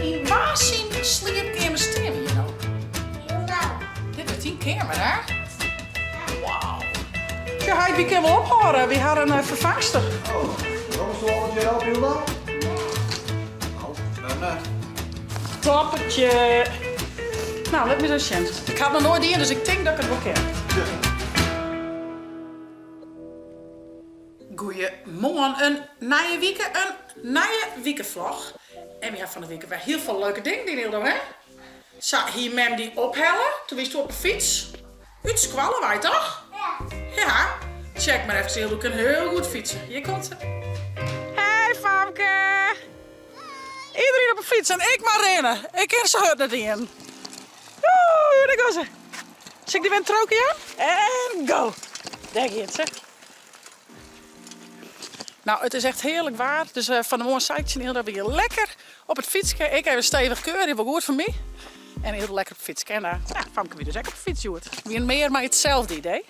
in waar zijn slaapkamer staan we hier nou? Dit is 10 kamer, hè? Wauw. Ja, hij wie kan wel ophouden. We hadden een vervangster. Oh, waarom is er al wat jij op, Hilda? Nou, net. Toppertje. Nou, let me zo zien. Ik had nog nooit in, dus ik denk dat ik het wel ken. Goeiemorgen, een nieuwe weekenvlog. En we hebben van de week weer heel veel leuke dingen die doen, hè? Zo, hier mem die ophellen. Toen wist je op een fiets. Uit squallen wij toch? Ja. Ja. Check maar even, heel, ik kan heel goed fietsen. Hier komt ze. Hey Famke. Iedereen op een fiets en ik maar rennen. Ik ken ze hut net in. Oeh, daar gaan ze. Zet ik die windtrookje aan? En go. Daar gaat ze. Nou, het is echt heerlijk waar. Dus van de morgen zei ik je heel dat we hier lekker op het fietsje. Ik heb een stevig keur, die was goed voor mij. En heel lekker op het fietsje. En ja, Famke weer dus ook op de fiets doet. Weer meer maar hetzelfde idee.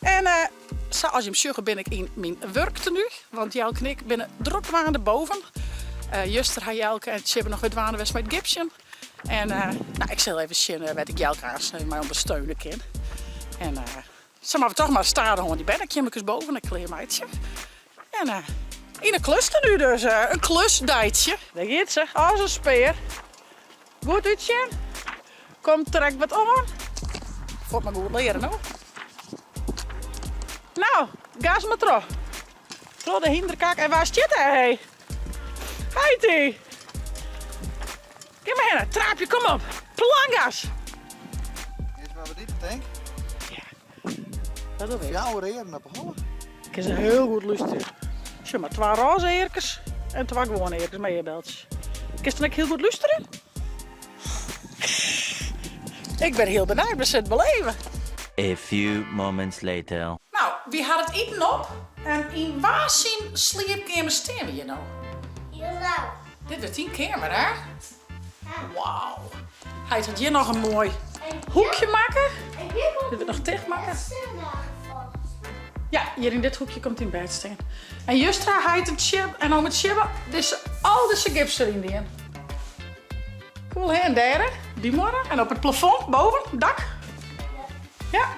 En zoals je hem zegt ben ik in mijn werktenu. Want Jelke en ik binnen druk waren boven. Juster had Jelke en Chibbe nog weer waren met Gibson. En nou, ik zal even zien wat ik Jelke aan mij ondersteunen kan. En zeg maar toch maar staan gewoon die ben ik je boven een kleermeidje. En in een klus nu dus, een klusdeitje. Daar gaat ze, als een speer. Goed uitzien. Komt trek wat om. Voelt me goed leren nou. Nou, ga maar terug. Terug de hinderkak. En waar zit hij? Heiti. Kom maar heen, traapje, kom op. Plangas. Eerst waar we dit denken. Ja, dat doe ik. Jouw reden op hollen. Ik kan ze heel goed luisteren. Zeg maar, 2 roze eerkens en 2 gewone eerkens met je beltjes. Kun je heel goed luisteren? Ik ben heel benieuwd, we zitten beleven. A few moments later. Nou, wie had het eten op? En in waar zijn slaapkamer staan we hier nou? Hilda. Dit is 10 kamer, hè? Wauw. Hij gaat hier nog een mooi hoekje maken. Dit wordt nog dicht maken. Ja, hier in dit hoekje komt hij in bed staan. En Justra hij het chip en om het chibben, dus al deze gips erin die. Cool, hè? En daar, die morgen. En op het plafond, boven, dak. Ja.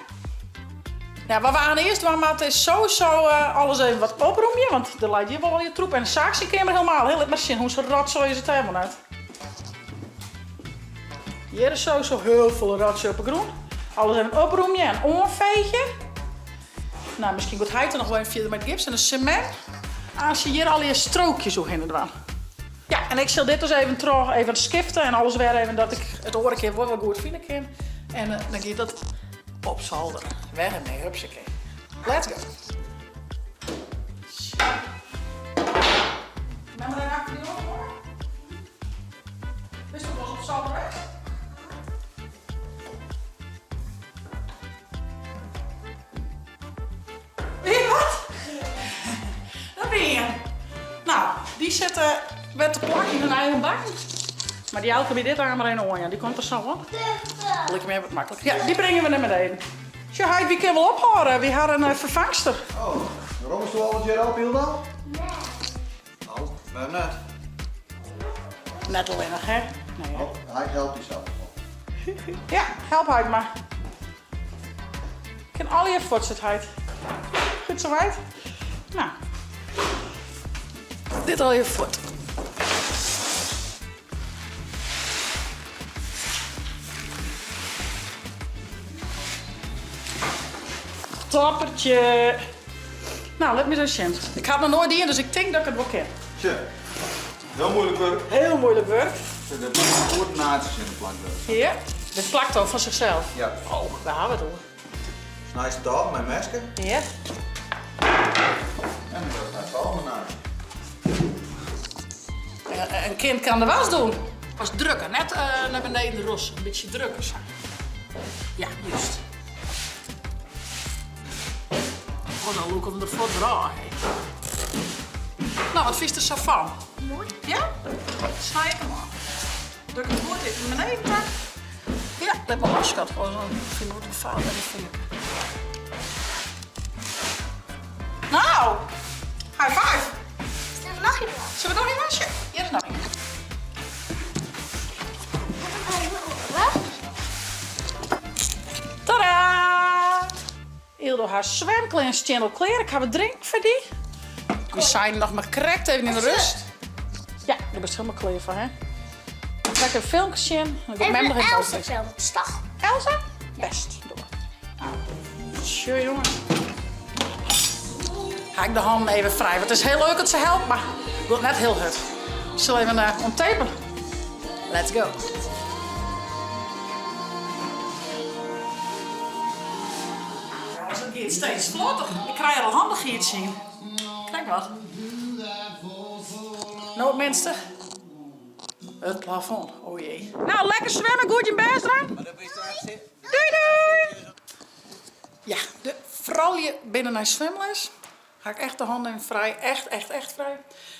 Ja, we waren eerst, maar het is sowieso alles even wat opruimen, want er lijkt hier wel je troep. En de saxie kan je maar helemaal, heel maar zien hoe ze rotzooi is het helemaal uit. Hier is sowieso heel veel rotzooi op groen. Alles even opruimen en onveegje. Nou, misschien goed hij er nog wel een verder met gips en een cement. Als je hier al je strookjes zo heen doen. Ja, en ik zal dit dus even terug, even skiften en alles weer even dat ik het hoor keer wel goed vinden kan. En dan gaat dat opzolderen. Weg ermee, hupsakee. Let's go. Neem maar dan achter die op hoor. Wist je wel eens opzolderen weg? Wat? Dat ben je. Nou, die zetten met de plak in hun eigen bak. Maar die Jelke bij dit aan maar een oor, die komt er zo op. Lekker meer wat makkelijker. Ja, die brengen we naar beneden. Ja, hij wie kan wel ophouden. We hadden een vervangster. Oh, waarom is er al wat jij op, Hilda? Nee. Nou, net. Net alleen nog, hè? Nee, hè? Oh, hij helpt jezelf. Ja, help uit maar. Ik ken al je voortzitheid. Goed zo uit. Nou. Dit al je voet. Toppertje. Nou, let me zo zien. Ik had nog nooit in, dus ik denk dat ik het wel ken. Tja, heel moeilijk werk. Heel moeilijk werk. Er zitten goed naadjes in de plank. Hier. Dit plakt ook van zichzelf. Ja. Oh, daar hebben we het over. Snij het af met mesken. Hier. En dan snij het al met naadjes. Een kind kan de was doen. Als drukken, net naar beneden de ros. Een beetje drukken zijn. Ja, juist. Oh, dan look hem ervoor draaien. Nou, wat vies er zo van? Mooi. Ja? Snij ik hem af. Druk het woord even naar beneden. Maar. Ja, dat heb ik wel schat. Gewoon zo'n genoten fout bij de vinger. Nou, high five. Is er nog iemand? Zullen we nog een wasje? Hier is nog een. Hildo haar zwemkleren channel kleren. Ik ga wat drinken voor die. We zijn nog maar correct even in de rust. Ja, daar ben je helemaal klaar voor, hè? Dan trek ik een filmpje in. Dan ga ik hem nog even over. Stag. Elsa? Best. Door. Tjoe, jongen. Ga ik de handen even vrij. Want het is heel leuk dat ze helpt, maar ik wil het net heel hard. Ik zal even onttapen. Let's go. Ja, zo gaat het steeds vlotter. Ik krijg er al handigheid zien. Kijk wat. Nou, mensen. Het plafond. Oh jee. Nou, lekker zwemmen. Goed je best, hè? Doei, doei. Ja, de vrouwje binnen naar zwemles. Ga ik echt de handen vrij. Echt vrij.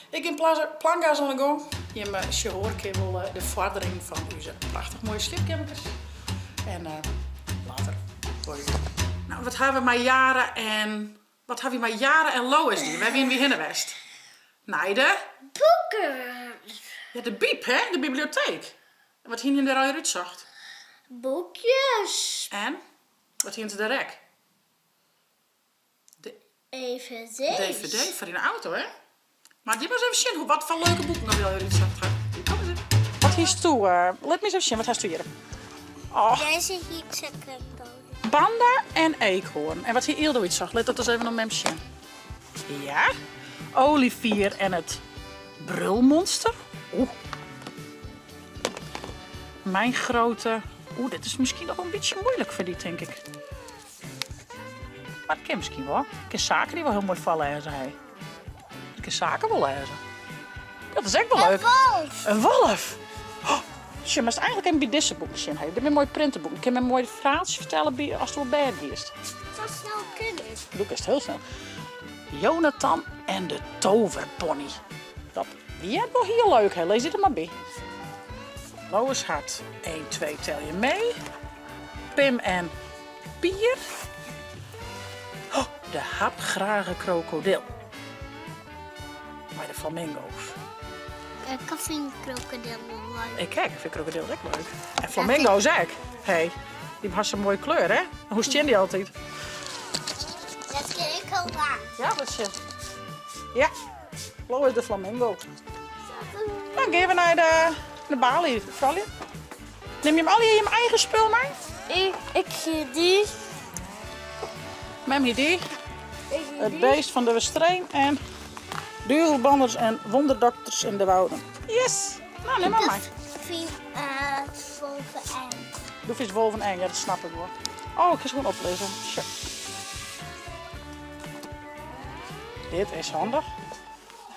Ik in planka's aan de gang. Je hoort wel de vordering van onze prachtig mooie slipcampers. En later. Nou, wat hebben we maar jaren en... Wat hebben we maar jaren en Lois die? We hebben wie hinnenwest. Nijde. Boeken. Ja, de biep, hè? De bibliotheek. En wat hier in de rode zacht. Boekjes. En? Wat hier in de rek? Even DVD voor in de auto, hè? Maar die was even zien. Wat voor leuke boeken nog wil jullie zacht gaan? Wat hier is toe? Let me eens zien. Wat heeft u hier? Oh, Deze hier checken. panda en eekhoorn. En wat hier Ildo iets zag. Let dat eens even op memsje. Ja. Olivier en het brulmonster. Oeh. Mijn grote... Oeh, dit is misschien nog een beetje moeilijk voor die, denk ik. Maar ik ken misschien wel. Ik ken zaken die wel heel mooi vallen, hè, zei hij. Ik ken zaken wel lezen. Dat is echt wel leuk. Wolf. Een wolf! Oh, dus je moest eigenlijk een bidissenboek zien. Dit is een mooi printenboek. Ik kan me een mooi verhaaltje vertellen als het wel bij is. Zo snel kunnen. Het boek is heel snel. Jonathan en de toverpony. Die is wel heel leuk, hè? Lees dit er maar bij. Lois had 1, 2, tel je mee. Pim en Pier. Oh, de hapgrage krokodil. Maar de flamingo's. Ik vind krokodil leuk. Ik kijk, ik vind krokodil echt leuk. En flamingo's ook. Hey, die heeft zo'n mooie kleur, hè? Hoe staan die altijd? Dat ken ik ook aan. Ja, dat is je. Ja, Lois de flamingo. Dan gaan we naar de balie, vrouwje. Neem je hem al in je eigen spul mee? Ik zie die. Mem hier die. Het beest van de Westreen en duurlbanders en wonderdokters in de wouden. Yes! Nou, neem maar mee. Ik vind wolven eng. Doe eens wolven eng, ja, dat snap ik wel. Oh, ik ga ze gewoon oplezen. Sure. Dit is handig.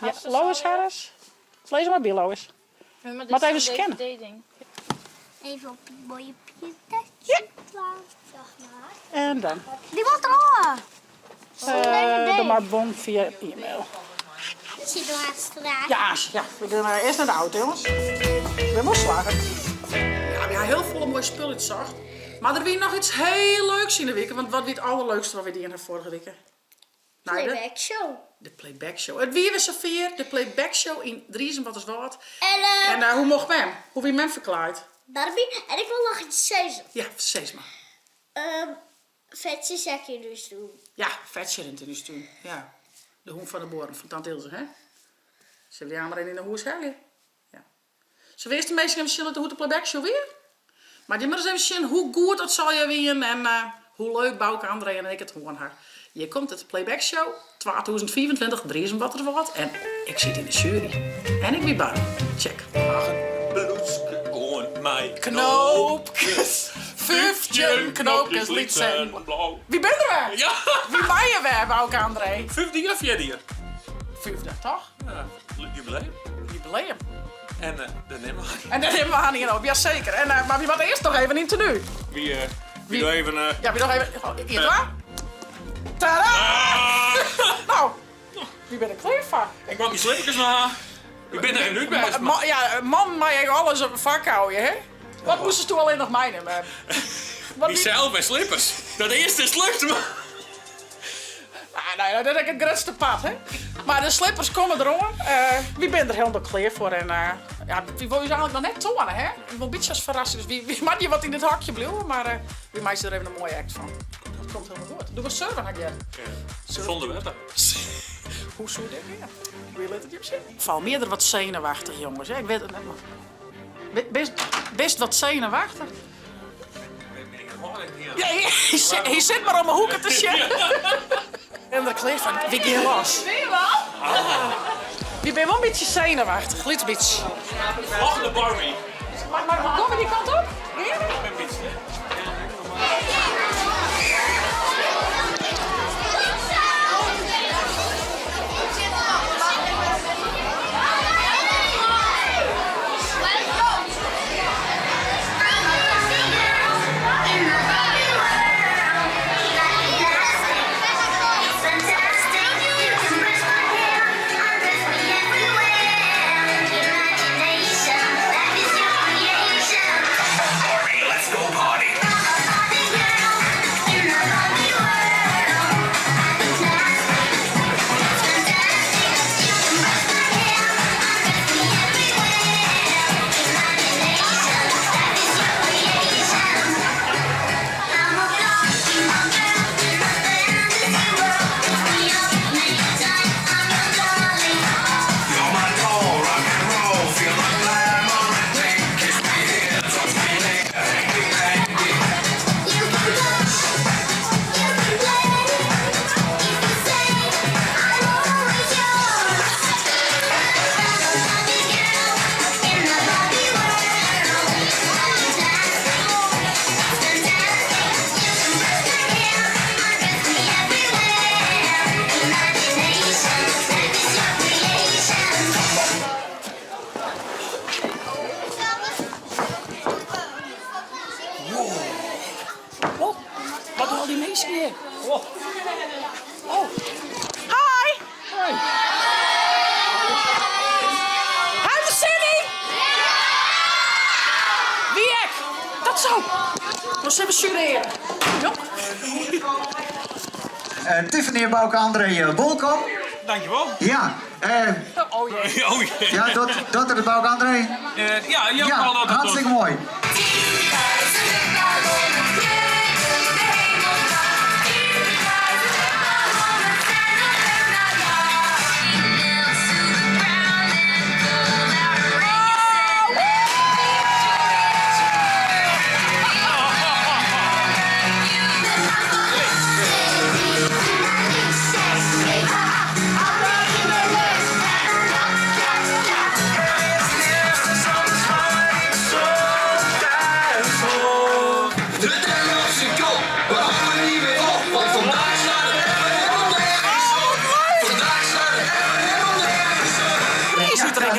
Ja, Lois Harris. Lees maar bij, Lois. Maar even scannen. Even op het mooie pietetje. Ja. Dag maar. En dan. Die wordt er al. Doe maar bon via e-mail. Dat ziet er hartstikke Ja, we gaan eerst naar de auto, jongens. Ik ben wel slagen. Ja, we hebben heel veel mooie spulletjes zacht. Maar er weer nog iets heel leuks in de week. Want wat weer het allerleukste wat we die in de vorige week? Playback show. De playback show. Het wie we Safir, de playback show in Driesen, wat is wat. En En hoe mocht men? Hoe wie men verklaard? Barbie. En ik wil nog iets zeggen. Ja, steeds maar. Vetje zakje dus doen. Ja, vetje in het doen. Ja. De hoen van de boren van Tante Ilse, hè? Ze willen die maar in de hoes helgen. Ja. Ze wist de meesten even chillen hoe de playback show weer. Maar die moet eens even zien hoe goed dat zal je weer en hoe leuk Bouke, André en ik het horen haar. Je komt het playback show 2024, Driesen wat er wat. En ik zit in de jury. En ik ben bang. Check. Bloedske on mijn Knoopjes, 15 knoopjes liet zijn. blauw. Wie ben er weer? Ja, Wie ben je weer, Bouke, André? 15 jaar verder. 50, toch? Ja, jubileum. Jubileum. En de nimmer. En dat hebben we aan hier op, jazeker. En, maar wie was eerst nog even in tenue? Wie doet even... Ja, wie nog even... Hier, Tadaa! Nou, wie ben ik klaar van? Ik mag mijn slippertjes na. Ik ben er nu bij. Ja, man, maar je alles op een vak houden, hè? Wat moest ze toen alleen nog meenemen? Mijzelf en slippers. Dat eerste is lukt me. Nou, dat is het grootste pad, hè? Maar de slippers komen erom. Wie ben er helemaal klaar voor? En ja, wie wil je eigenlijk nog net tonen, hè? Wel een beetje als verrassing. Dus wie mag je wat in dit hakje blijven, maar wie maakt er even een mooie act van? komt helemaal goed. Doe maar surfen naar je. Zonder wetten. Hoe zou dit weer? Wil het je zien? Ik val meerdere wat zenuwachtig, jongens. Ik weet het net maar. Best wat zenuwachtig. Ja, hij zit maar om mijn hoeken te shitten. En de kleed van, wie gaat los? Wie ben wel een beetje zenuwachtig, little beetje. Och, de Barbie. Maar kom je die kant op? Wat doen al die mensen hier? Oh. Hi! Hi, de Cindy! Wie ik? Dat zo! Moest even jureren. Tiffany en Bouke André Bolkom. Dankjewel. Ja, Oh jee. Oh jee. ja, dat is Bouke André. Ja, je Ja, kan dat hartstikke mooi.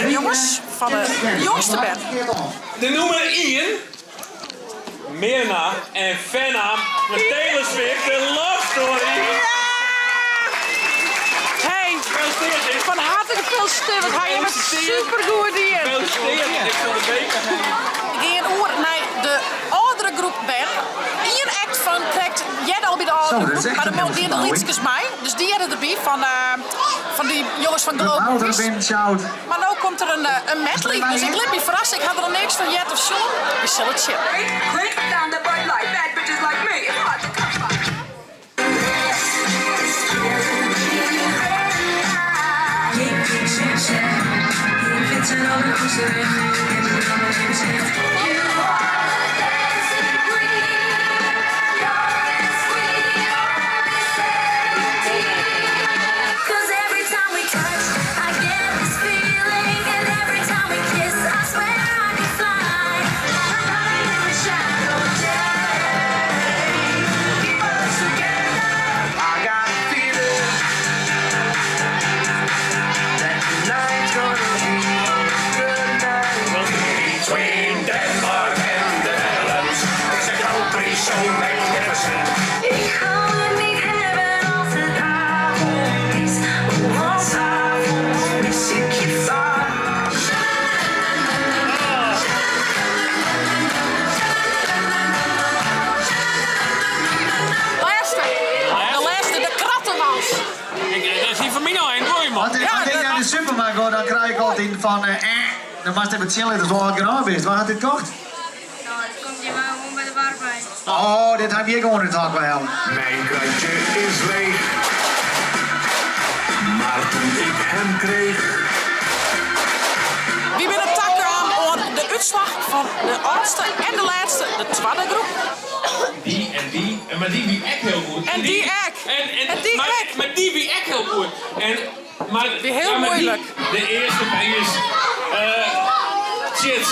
Jongens, van de jongste band. De noemen Ian, Mirna en Fenna met Taylor Swift, de Love Story. Hey, van harte gefeliciteerd, want hij heeft supergoed hier. Gefeliciteerd, ik wil de beker hebben. Ik ga oor naar de oudere groep band. Eén act van krijgt jij al bij de oudere Zo, dat is groep, echt maar dan een mogen die de mooi. liedjes mij. Dus die hebben erbij van die jongens van De Globe oude Movies. wind shout. Maar nu komt er een medley, dus ik liep me verrast. Ik had er niks van Jet of Sean. We zullen het zien. Click down the bright light, bad bitches like me. It's hard to come by. Cause every time we touch, I get this feeling, and every time we kiss, I swear I can fly. Hide in the shadow day. Keep us together. I got a feeling that tonight's gonna be a good night. Between Denmark and the Netherlands, it's a country so magnificent. Ik hou niet hebben als het avond is. Want 's avonds mis ik je vaak. De krattenwals. Dat is niet van mij nou een, hoor je man. Als ik naar de supermarkt ga, dan krijg ik altijd van dan was het even chillen, dat is wel gedaan best. Waar had dit gekocht? Nou, het komt, die wou gewoon bij de arbeid. Oh, dit heb je gewoon in het hak bij hem. Mijn kratje is leeg. Maar toen ik hem kreeg. Wie ben het takken aan de uitslag van de oudste en de laatste, de tweede groep. Die en die. Maar die wie echt heel goed. En die ek. En die ek. Maar die wie echt heel goed. Maar Wie heel maar moeilijk. De eerste bij is... Shit.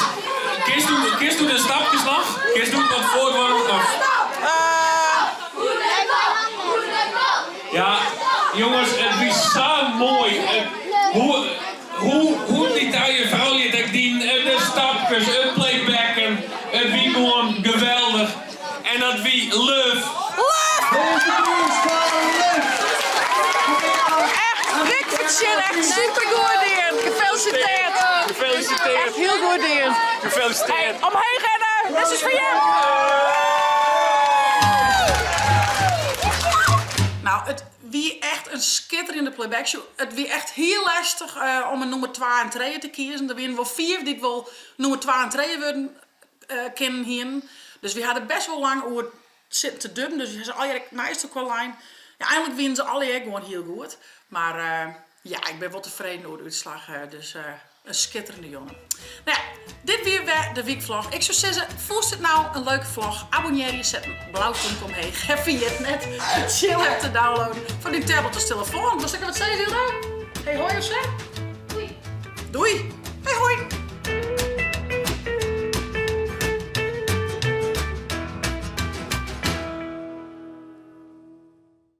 Kist doet een stapjeslag. Kist doet wat voortgang. Ja, jongens, het is zo mooi. Hoe die taaie vrouwje dat dien, de stapjes, het playbacken, het wie gewoon geweldig. En dat wie love. Deze prijs van Luf. Echt, Rick Vertjen, echt supergoed in. Gefeliciteerd. Gefeliciteerd. Echt heel goed in. Gefeliciteerd. Omheen rennen, dit is voor jou. Nou, het wie echt een schitterende playback show. Het wie echt heel lastig om een nummer 2 en 3 te kiezen. Er waren wel 4 die wel nummer 2 en 3 wilden kennen hier. Dus we hadden best wel lang over zitten te dubben. Dus we zeiden, oh ja, nice qua lijn. Ja, eigenlijk winnen ze alle gewoon heel goed. Maar ja, ik ben wel tevreden over de uitslag. Dus een schitterende jongen. Nou ja, dit weer de weekvlog. Ik zou zeggen, vond het nou een leuke vlog? Abonneer je, zet een blauwpunt omheen. Geef je het net de chill app te downloaden van die tablet of telefoon. Dus ik wat zeggen, Hilda? Hey, hoi of zo? Doei. Doei. Hey, hoi.